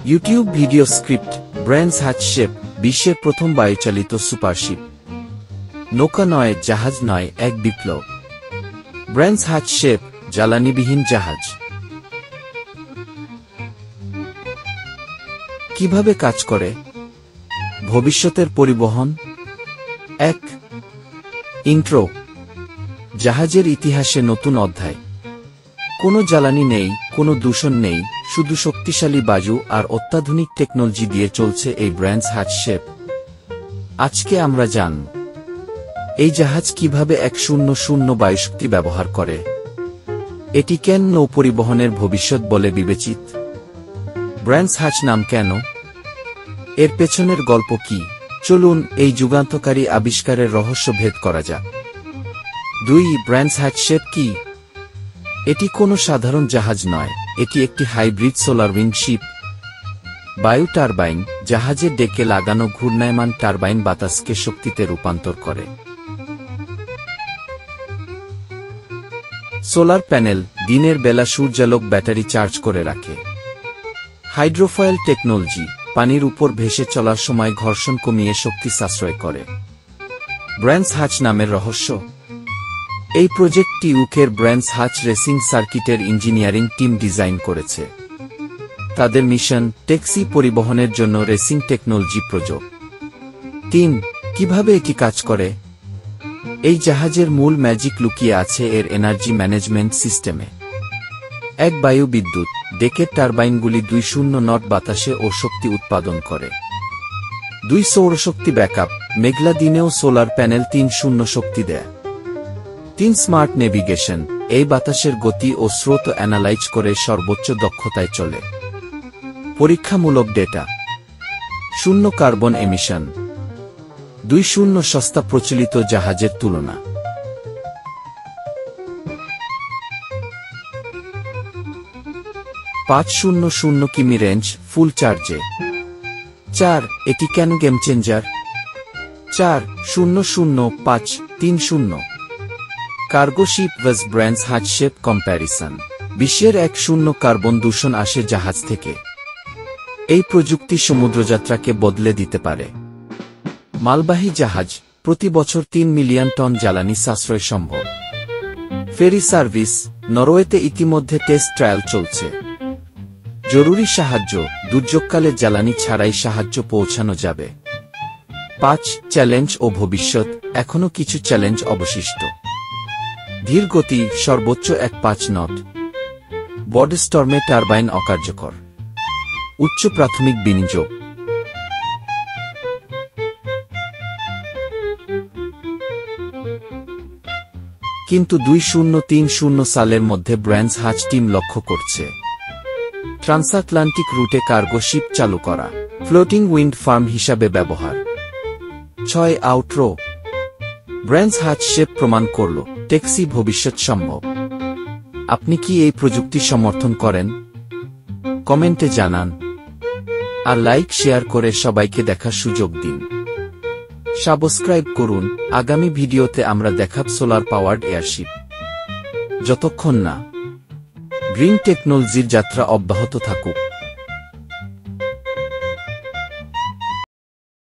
YouTube video script brands হ্যাচশেপ বিশ্বের প্রথম বায়ুচালিত সুপারশিপ। নৌকা নয়, জাহাজ নয়, এক বিপ্লব। ব্র্যান্ডস হ্যাচশেপ জ্বালানিবিহীন জাহাজ। কিভাবে কাজ করে? ভবিষ্যতের পরিবহন। 1 ইন্ট্রো। জাহাজের ইতিহাসে নতুন অধ্যায়। কোনো জ্বালানি নেই, কোনো দূষণ নেই, শুধু শক্তিশালী বায়ু আর অত্যাধুনিক টেকনোলজি দিয়ে চলছে এই ব্র্যান্ডস হ্যাচশেপ। আজকে আমরা জানব এই জাহাজ কিভাবে 100 বায়ুশক্তি ব্যবহার করে, এটি কেন নৌপরিবহনের ভবিষ্যৎ বলে বিবেচিত, ব্র্যান্ডস হ্যাচ নাম কেন, এর পেছনের গল্প কি। চলুন এই যুগান্তকারী আবিষ্কারের রহস্য ভেদ করা যাক। 2 ব্র্যান্ডস হ্যাচশেপ কি? এটি কোনো সাধারণ জাহাজ নয়, এটি একটি হাইব্রিড সোলার উইন্ড শিপ। বায়ু টারবাইন, জাহাজের ডেকে লাগানো ঘূর্ণায়মান টারবাইন বাতাসকে শক্তিতে রূপান্তর করে। সোলার প্যানেল, দিনের বেলা সূর্যালোক ব্যাটারি চার্জ করে রাখে। হাইড্রোফয়েল টেকনোলজি, পানির উপর ভেসে চলার সময় ঘর্ষণ কমিয়ে শক্তি সাশ্রয় করে। ব্র্যান্ডস হ্যাচ নামের রহস্য। এই প্রজেক্টটি ইউকের ব্র্যান্ডস হ্যাচ রেসিং সার্কিটের ইঞ্জিনিয়ারিং টিম ডিজাইন করেছে। তাদের মিশন ট্যাক্সি পরিবহনের জন্য রেসিং টেকনোলজি প্রয়োগ। 3 কিভাবে এটি কাজ করে? এই জাহাজের মূল ম্যাজিক লুকিয়ে আছে এর এনার্জি ম্যানেজমেন্ট সিস্টেমে। 1 বায়ু বিদ্যুৎ, ডেকের টারবাইনগুলি 20 নট বাতাসে ও শক্তি উৎপাদন করে। 2 সৌরশক্তি ব্যাকআপ, মেঘলা দিনেও সোলার প্যানেল 30 শক্তি দেয়। 3 স্মার্ট নেভিগেশন, এই বাতাসের গতি ও স্রোত অ্যানালাইজ করে সর্বোচ্চ দক্ষতায় চলে। পরীক্ষামূলক ডেটা। 0 carbon emission. 2 সস্তা প্রচলিত জাহাজের তুলনা। 500 কিমি রেঞ্জ, ফুল চার্জে। 4 এটি কেন game changer? 4005330 cargo ship versus brands হ্যাচশেপ কম্প্যারিসন। বিশ্বের 1 কার্বন দূষণ আসে জাহাজ থেকে। এই প্রযুক্তি সমুদ্রযাত্রাকে বদলে দিতে পারে। মালবাহী জাহাজ, প্রতি বছর 3 মিলিয়ন টন জ্বালানি সাশ্রয় সম্ভব। ফেরি সার্ভিস, নরওয়েতে ইতিমধ্যে টেস্ট ট্রায়াল চলছে। জরুরি সাহায্য, দুর্যোগকালে জ্বালানি ছাড়াই সাহায্য পৌঁছানো যাবে। 5 চ্যালেঞ্জ ও ভবিষ্যৎ, এখনও কিছু চ্যালেঞ্জ অবশিষ্ট। ধীর গতি, সর্বোচ্চ 1.5 নট। বড স্টর্মে টারবাইন অকার্যকর। উচ্চ প্রাথমিক বিনিয়োগ। কিন্তু 2030 সালের মধ্যে ব্র্যান্ডস হ্যাচ টিম লক্ষ্য করছে ট্রান্সআটলান্টিক রুটে কার্গো শিপ চালু করা, ফ্লোটিং উইন্ড ফার্ম হিসাবে ব্যবহার। 6 আউটরো। ব্র্যান্ডস হ্যাচশেপ প্রমাণ করল ট্যাক্সি ভবিষ্যৎ সম্ভব। আপনি কি এই প্রযুক্তি সমর্থন করেন? কমেন্টে জানান আর লাইক শেয়ার করে সবাইকে দেখার সুযোগ দিন। সাবস্ক্রাইব করুন। আগামী ভিডিওতে আমরা দেখাব সোলার পাওয়ার্ড এয়ারশিপ। যতক্ষণ না গ্রিন টেকনোলজির যাত্রা অব্যাহত থাকুক।